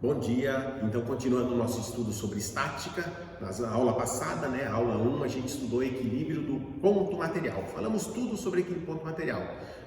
Bom dia, então continuando o nosso estudo sobre estática, na aula passada, aula 1, a gente estudou equilíbrio do ponto material, falamos tudo sobre equilíbrio do ponto material.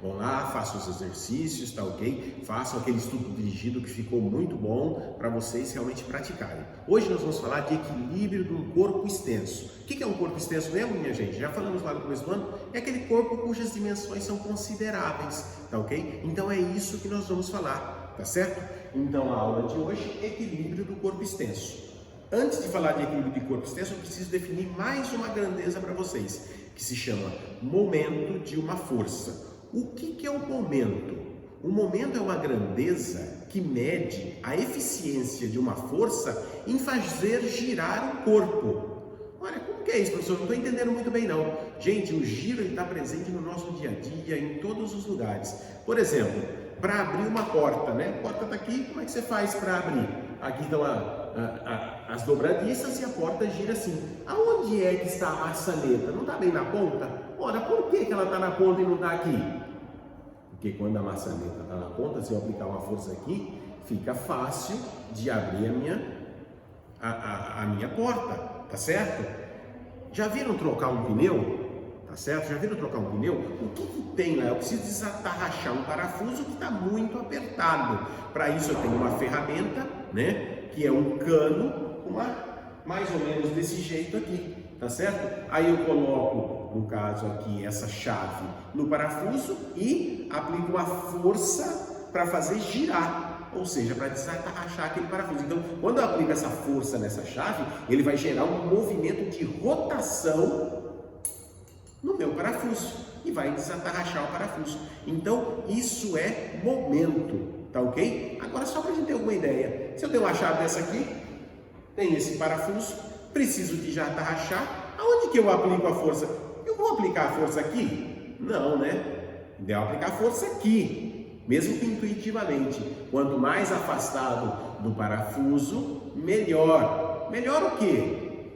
Vão lá, façam os exercícios, tá ok? Façam aquele estudo dirigido que ficou muito bom para vocês realmente praticarem. Hoje nós vamos falar de equilíbrio de um corpo extenso. O que é um corpo extenso mesmo, minha gente? Já falamos lá no começo do ano, é aquele corpo cujas dimensões são consideráveis, tá ok? Então é isso que nós vamos falar, tá certo? Então, a aula de hoje é equilíbrio do corpo extenso. Antes de falar de equilíbrio de corpo extenso, eu preciso definir mais uma grandeza para vocês, que se chama momento de uma força. O que é o momento? O momento é uma grandeza que mede a eficiência de uma força em fazer girar o corpo. Olha, como que é isso, professor? Não estou entendendo muito bem, não. Gente, o giro está presente no nosso dia a dia, em todos os lugares. Por exemplo, para abrir uma porta, né? A porta está aqui, como é que você faz para abrir? Aqui estão as dobradiças e a porta gira assim. Aonde é que está a maçaneta? Não está bem na ponta? Ora, por que ela está na ponta e não está aqui? Porque quando a maçaneta está na ponta, se eu aplicar uma força aqui, fica fácil de abrir a minha porta, tá certo? Já viram trocar um pneu? Tá certo? Já viram trocar um pneu? O que tem lá? Eu preciso desatarrachar um parafuso que está muito apertado. Para isso eu tenho uma ferramenta, né? Que é um cano, mais ou menos desse jeito aqui, tá certo? Aí eu coloco, no caso aqui, essa chave no parafuso e aplico uma força para fazer girar, ou seja, para desatarrachar aquele parafuso. Então, quando eu aplico essa força nessa chave, ele vai gerar um movimento de rotação no meu parafuso e vai desatarrachar o parafuso. Então, isso é momento, tá ok? Agora, só para a gente ter alguma ideia, se eu tenho uma chave dessa aqui, tem esse parafuso, preciso de desatarrachar, aonde que eu aplico a força? Eu vou aplicar a força aqui? Não, né? Devo aplicar a força aqui, mesmo que intuitivamente. Quanto mais afastado do parafuso, melhor. Melhor o quê?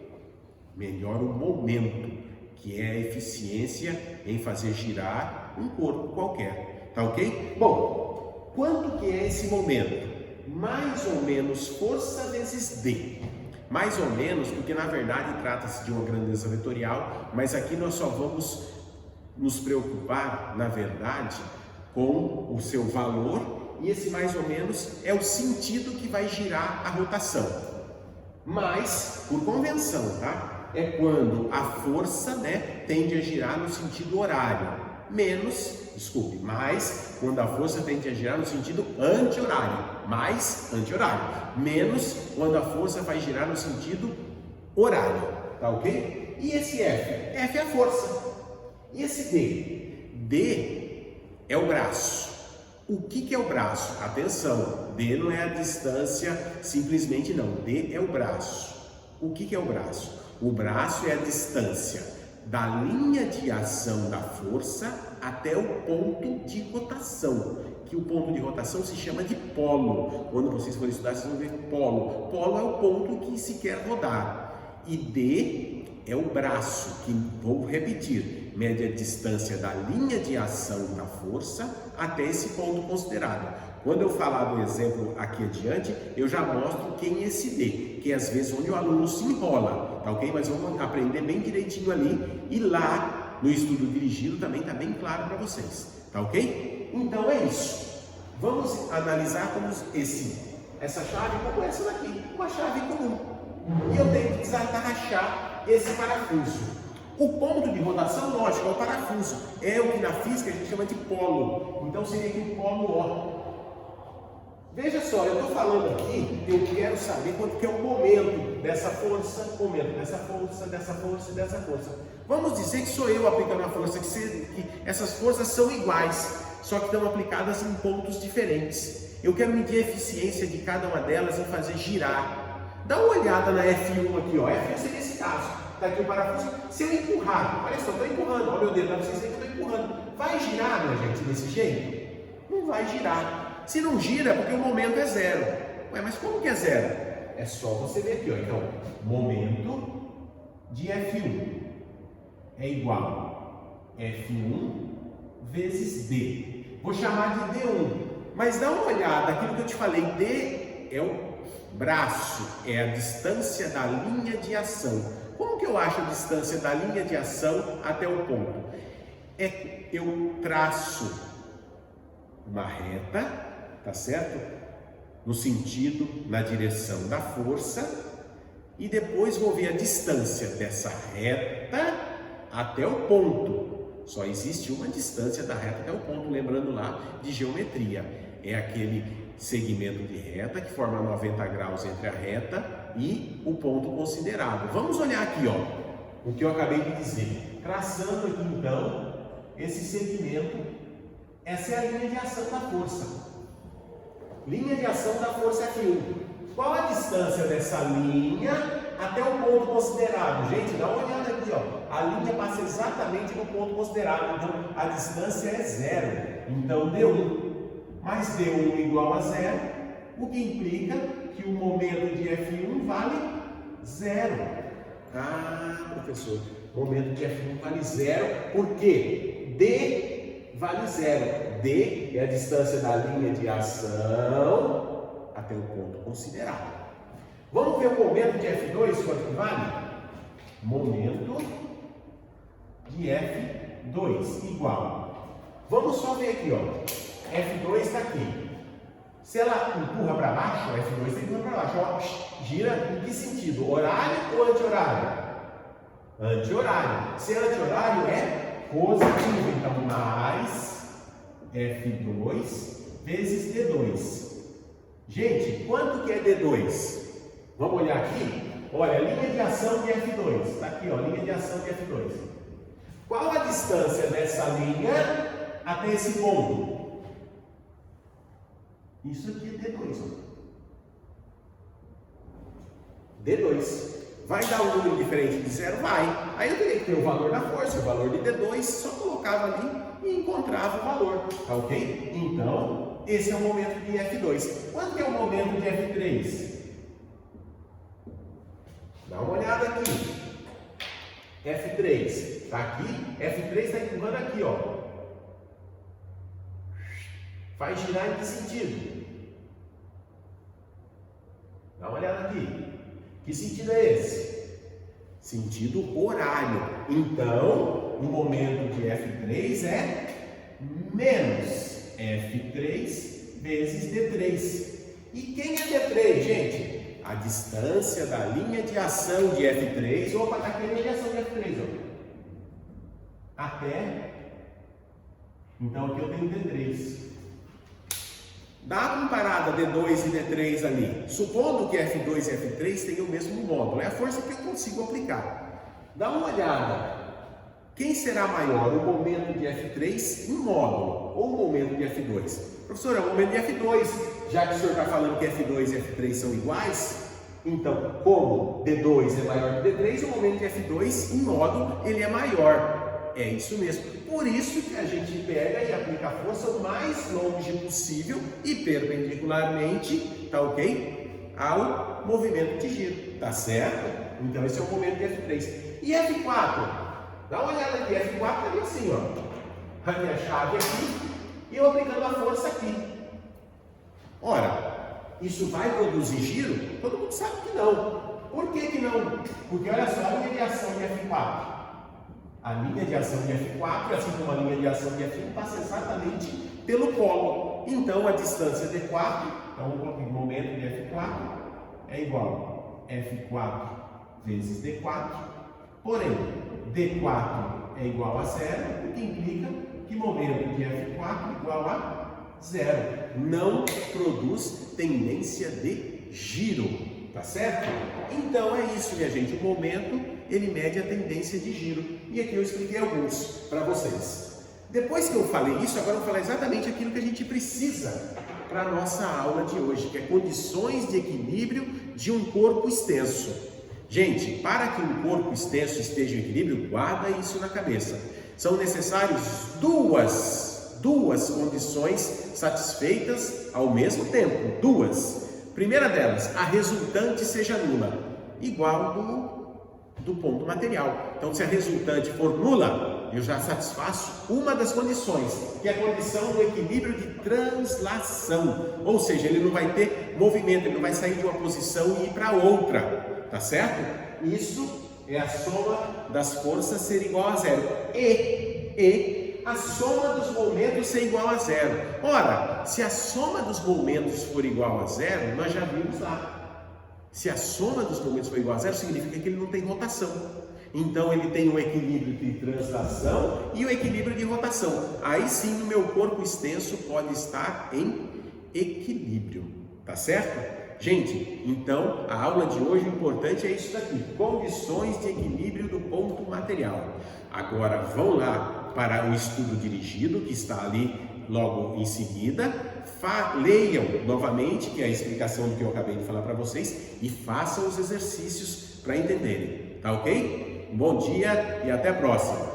Melhor o momento, que é a eficiência em fazer girar um corpo qualquer, tá ok? Bom, quanto que é esse momento? Mais ou menos força vezes D. Mais ou menos, porque na verdade trata-se de uma grandeza vetorial, mas aqui nós só vamos nos preocupar, na verdade, com o seu valor, e esse mais ou menos é o sentido que vai girar a rotação. Mas, por convenção, tá? É quando a força, tende a girar no sentido horário, mais quando a força tende a girar no sentido anti-horário, mais anti-horário, menos quando a força vai girar no sentido horário, tá ok? E esse F? F é a força. E esse D? D é o braço. O que é o braço? Atenção, D não é a distância simplesmente não, D é o braço. O que é o braço? O braço é a distância da linha de ação da força até o ponto de rotação, que o ponto de rotação se chama de polo. Quando vocês forem estudar, vocês vão ver polo. Polo é o ponto que se quer rodar. E D é o braço, que, vou repetir, mede a distância da linha de ação da força até esse ponto considerado. Quando eu falar do exemplo aqui adiante, eu já mostro quem é esse D, que é às vezes onde o aluno se enrola, tá ok? Mas vamos aprender bem direitinho ali, e lá no estudo dirigido também está bem claro para vocês, tá ok? Então é isso. Vamos analisar como essa chave, como essa daqui, uma chave comum. E eu tenho que desatarrachar esse parafuso. O ponto de rotação, lógico, é o parafuso. É o que na física a gente chama de polo. Então seria aqui o polo O. Veja só, eu estou falando aqui, eu quero saber quanto que é o momento dessa força, dessa força e dessa força. Vamos dizer que sou eu aplicando a força, que essas forças são iguais, só que estão aplicadas em pontos diferentes. Eu quero medir a eficiência de cada uma delas em fazer girar. Dá uma olhada na F1 aqui, ó. F1 seria esse caso. Está aqui o parafuso. Se eu empurrar, olha só, estou empurrando, olha o meu dedo, dá para vocês verem que eu estou empurrando. Vai girar, minha gente, desse jeito? Não vai girar. Se não gira, é porque o momento é zero. Ué, mas como que é zero? É só você ver aqui, ó. Então, momento de F1 é igual a F1 vezes D. Vou chamar de D1. Mas dá uma olhada, aquilo que eu te falei, D é o braço, é a distância da linha de ação. Como que eu acho a distância da linha de ação até o ponto? Eu traço uma reta, tá certo? No sentido, na direção da força, e depois vou ver a distância dessa reta até o ponto. Só existe uma distância da reta até o ponto, lembrando lá de geometria. É aquele segmento de reta que forma 90 graus entre a reta e o ponto considerado. Vamos olhar aqui, ó, o que eu acabei de dizer. Traçando aqui então esse segmento, essa é a linha de ação da força. Linha de ação da força F1. Qual a distância dessa linha até o ponto considerado? Gente, dá uma olhada aqui, ó. A linha passa exatamente no ponto considerado, então a distância é zero. Então D1 mais D1 igual a zero, o que implica que o momento de F1 vale zero. Ah, professor, o momento de F1 vale zero, por quê? D vale zero. D é a distância da linha de ação até o ponto considerado. Vamos ver o momento de F2, quanto que vale? Momento de F2 igual. Vamos só ver aqui, ó. F2 está aqui. Se ela empurra para baixo, F2 tem que empurrar para baixo. Ó, gira em que sentido? Horário ou anti-horário? Anti-horário. Se é anti-horário, é positivo. Então, mais F2 vezes D2. Gente, quanto que é D2? Vamos olhar aqui? Olha, linha de ação de F2. Está aqui, ó, linha de ação de F2. Qual a distância dessa linha até esse ponto? Isso aqui é D2. Ó. D2. Vai dar um número diferente de zero? Vai. Aí eu teria que ter o valor da força, o valor de D2, só colocava ali e encontrava o valor. Tá ok? Então, esse é o momento de F2. Quanto que é o momento de F3? Dá uma olhada aqui. F3 está aqui. F3 está empurrando aqui, ó. Faz girar em que sentido? Dá uma olhada aqui. Que sentido é esse? Sentido horário. Então, o momento de F3 é menos F3 vezes D3. E quem é D3, gente? A distância da linha de ação de F3, opa, está aqui a linha de ação de F3, ó. Até, então aqui eu tenho D3. Dá uma comparada D2 e D3 ali. Supondo que F2 e F3 tenham o mesmo módulo, é a força que eu consigo aplicar. Dá uma olhada. Quem será maior, o momento de F3 em módulo ou o momento de F2? Professor, é o momento de F2. Já que o senhor está falando que F2 e F3 são iguais, então, como D2 é maior que D3, o momento de F2 em módulo ele é maior. É isso mesmo. Por isso que a gente pega e aplica a força o mais longe possível e perpendicularmente, tá ok? Ao movimento de giro, tá certo? Então esse é o momento de F3. E F4? Dá uma olhada aqui, F4 ali assim, ó. A minha chave aqui e eu aplicando a força aqui. Ora, isso vai produzir giro? Todo mundo sabe que não. Por que não? Porque olha só a linha de ação de F4. A linha de ação de F4, assim como a linha de ação de F1, passa exatamente pelo polo. Então, a distância D4, então o momento de F4 é igual a F4 vezes D4, porém, D4 é igual a zero, o que implica que momento de F4 igual a zero. Não produz tendência de giro, tá certo? Então, é isso, minha gente. O momento ele mede a tendência de giro. E aqui eu expliquei alguns para vocês. Depois que eu falei isso, agora eu vou falar exatamente aquilo que a gente precisa para a nossa aula de hoje, que é condições de equilíbrio de um corpo extenso. Gente, para que um corpo extenso esteja em equilíbrio, guarda isso na cabeça. São necessárias duas condições satisfeitas ao mesmo tempo. Duas. Primeira delas, a resultante seja nula. Igual do do ponto material. Então, se a resultante for nula, eu já satisfaço uma das condições, que é a condição do equilíbrio de translação. Ou seja, ele não vai ter movimento, ele não vai sair de uma posição e ir para outra, tá certo? Isso é a soma das forças ser igual a zero. E a soma dos momentos ser igual a zero. Ora, se a soma dos momentos for igual a zero, nós já vimos lá. Se a soma dos momentos for igual a zero, significa que ele não tem rotação. Então ele tem um equilíbrio de translação e o equilíbrio de rotação. Aí sim o meu corpo extenso pode estar em equilíbrio, tá certo? Gente, então a aula de hoje, o importante é isso daqui: condições de equilíbrio do ponto material. Agora vão lá para o estudo dirigido, que está ali logo em seguida, leiam novamente, que é a explicação do que eu acabei de falar para vocês, e façam os exercícios para entenderem, tá ok? Bom dia e até a próxima!